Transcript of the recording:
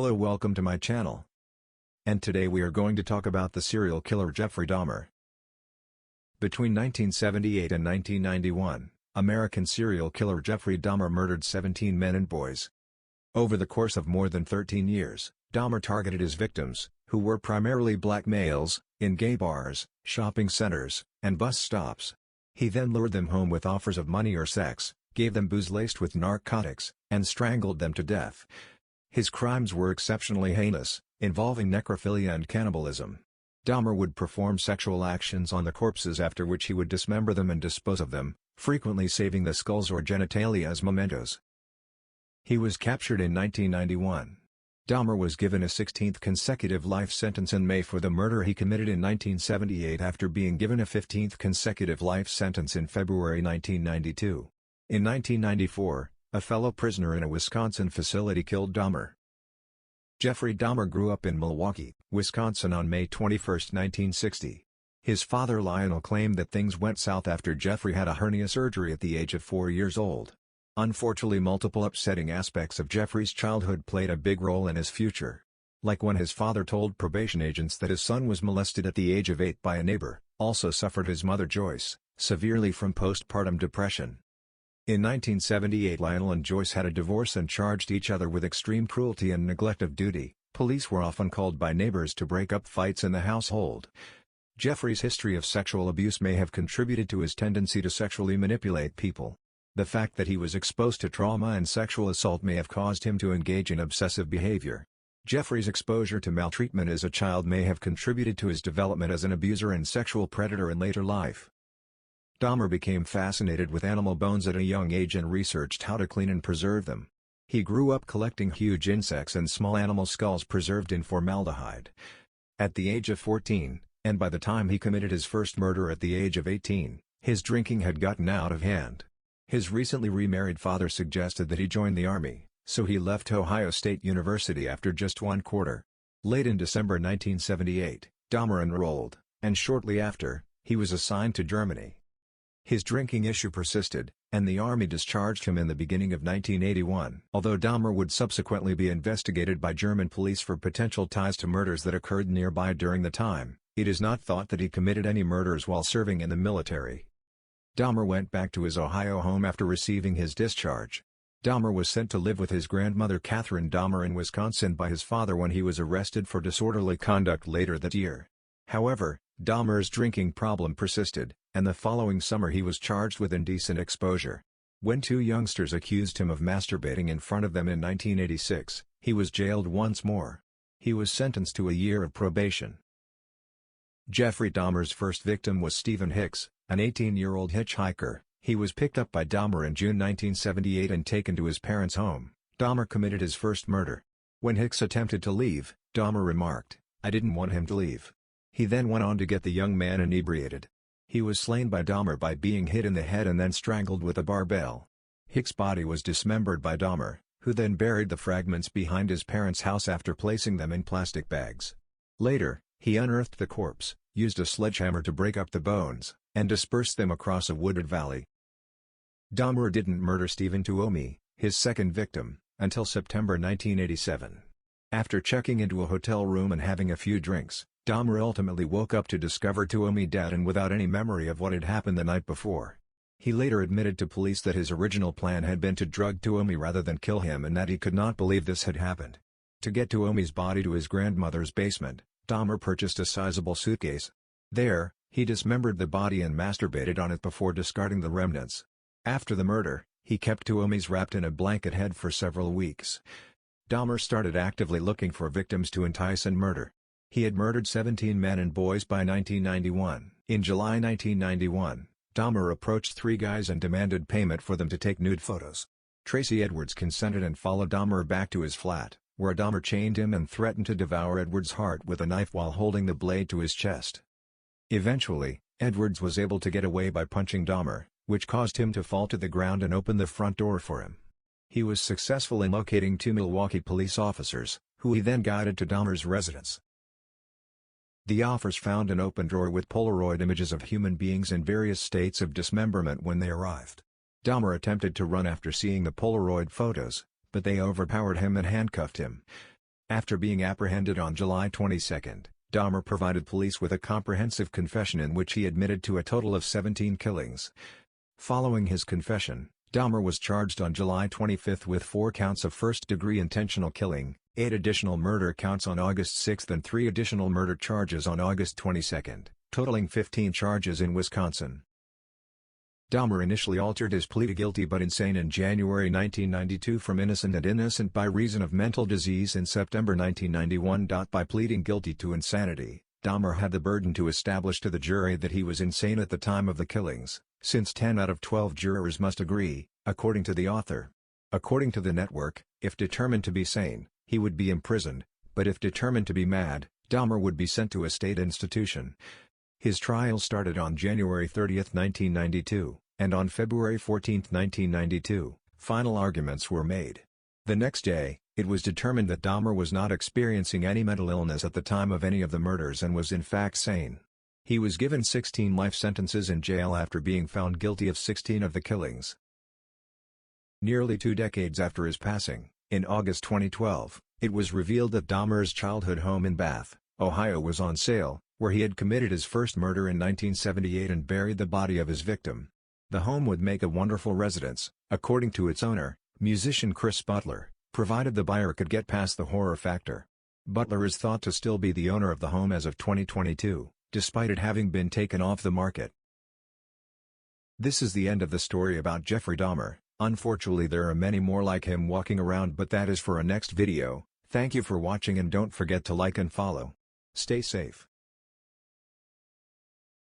Hello, welcome to my channel. And today we are going to talk about the serial killer Jeffrey Dahmer. Between 1978 and 1991, American serial killer Jeffrey Dahmer murdered 17 men and boys. Over the course of more than 13 years, Dahmer targeted his victims, who were primarily black males, in gay bars, shopping centers, and bus stops. He then lured them home with offers of money or sex, gave them booze laced with narcotics, and strangled them to death. His crimes were exceptionally heinous, involving necrophilia and cannibalism. Dahmer would perform sexual actions on the corpses, after which he would dismember them and dispose of them, frequently saving the skulls or genitalia as mementos. He was captured in 1991. Dahmer was given a 16th consecutive life sentence in May for the murder he committed in 1978 after being given a 15th consecutive life sentence in February 1992. In 1994, a fellow prisoner in a Wisconsin facility killed Dahmer. Jeffrey Dahmer grew up in Milwaukee, Wisconsin on May 21, 1960. His father Lionel claimed that things went south after Jeffrey had a hernia surgery at the age of 4 years old. Unfortunately, multiple upsetting aspects of Jeffrey's childhood played a big role in his future. Like when his father told probation agents that his son was molested at the age of 8 by a neighbor, also suffered his mother Joyce, severely from postpartum depression. In 1978, Lionel and Joyce had a divorce and charged each other with extreme cruelty and neglect of duty. Police were often called by neighbors to break up fights in the household. Jeffrey's history of sexual abuse may have contributed to his tendency to sexually manipulate people. The fact that he was exposed to trauma and sexual assault may have caused him to engage in obsessive behavior. Jeffrey's exposure to maltreatment as a child may have contributed to his development as an abuser and sexual predator in later life. Dahmer became fascinated with animal bones at a young age and researched how to clean and preserve them. He grew up collecting huge insects and small animal skulls preserved in formaldehyde. At the age of 14, and by the time he committed his first murder at the age of 18, his drinking had gotten out of hand. His recently remarried father suggested that he join the army, so he left Ohio State University after just one quarter. Late in December 1978, Dahmer enrolled, and shortly after, he was assigned to Germany. His drinking issue persisted, and the army discharged him in the beginning of 1981. Although Dahmer would subsequently be investigated by German police for potential ties to murders that occurred nearby during the time, it is not thought that he committed any murders while serving in the military. Dahmer went back to his Ohio home after receiving his discharge. Dahmer was sent to live with his grandmother Catherine Dahmer in Wisconsin by his father when he was arrested for disorderly conduct later that year. However, Dahmer's drinking problem persisted, and the following summer he was charged with indecent exposure. When two youngsters accused him of masturbating in front of them in 1986, he was jailed once more. He was sentenced to a year of probation. Jeffrey Dahmer's first victim was Stephen Hicks, an 18-year-old hitchhiker. He was picked up by Dahmer in June 1978 and taken to his parents' home. Dahmer committed his first murder. When Hicks attempted to leave, Dahmer remarked, "I didn't want him to leave." He then went on to get the young man inebriated. He was slain by Dahmer by being hit in the head and then strangled with a barbell. Hicks' body was dismembered by Dahmer, who then buried the fragments behind his parents' house after placing them in plastic bags. Later, he unearthed the corpse, used a sledgehammer to break up the bones, and dispersed them across a wooded valley. Dahmer didn't murder Stephen Tuomi, his second victim, until September 1987. After checking into a hotel room and having a few drinks, Dahmer ultimately woke up to discover Tuomi dead and without any memory of what had happened the night before. He later admitted to police that his original plan had been to drug Tuomi rather than kill him and that he could not believe this had happened. To get Tuomi's body to his grandmother's basement, Dahmer purchased a sizable suitcase. There, he dismembered the body and masturbated on it before discarding the remnants. After the murder, he kept Tuomi's wrapped in a blanket head for several weeks. Dahmer started actively looking for victims to entice and murder. He had murdered 17 men and boys by 1991. In July 1991, Dahmer approached three guys and demanded payment for them to take nude photos. Tracy Edwards consented and followed Dahmer back to his flat, where Dahmer chained him and threatened to devour Edwards' heart with a knife while holding the blade to his chest. Eventually, Edwards was able to get away by punching Dahmer, which caused him to fall to the ground and open the front door for him. He was successful in locating two Milwaukee police officers, who he then guided to Dahmer's residence. The officers found an open drawer with Polaroid images of human beings in various states of dismemberment when they arrived. Dahmer attempted to run after seeing the Polaroid photos, but they overpowered him and handcuffed him. After being apprehended on July 22, Dahmer provided police with a comprehensive confession in which he admitted to a total of 17 killings. Following his confession, Dahmer was charged on July 25 with 4 counts of first-degree intentional killing, 8 additional murder counts on August 6 and 3 additional murder charges on August 22, totaling 15 charges in Wisconsin. Dahmer initially altered his plea to guilty but insane in January 1992 from innocent and innocent by reason of mental disease in September 1991. By pleading guilty to insanity, Dahmer had the burden to establish to the jury that he was insane at the time of the killings, since 10 out of 12 jurors must agree, according to the author. According to the network, if determined to be sane, he would be imprisoned, but if determined to be mad, Dahmer would be sent to a state institution. His trial started on January 30, 1992, and on February 14, 1992, final arguments were made. The next day, it was determined that Dahmer was not experiencing any mental illness at the time of any of the murders and was in fact sane. He was given 16 life sentences in jail after being found guilty of 16 of the killings. Nearly 2 decades after his passing, in August 2012, it was revealed that Dahmer's childhood home in Bath, Ohio was on sale, where he had committed his first murder in 1978 and buried the body of his victim. The home would make a wonderful residence, according to its owner, musician Chris Butler, provided the buyer could get past the horror factor. Butler is thought to still be the owner of the home as of 2022, despite it having been taken off the market. This is the end of the story about Jeffrey Dahmer. Unfortunately, there are many more like him walking around, but that is for a next video. Thank you for watching and don't forget to like and follow. Stay safe.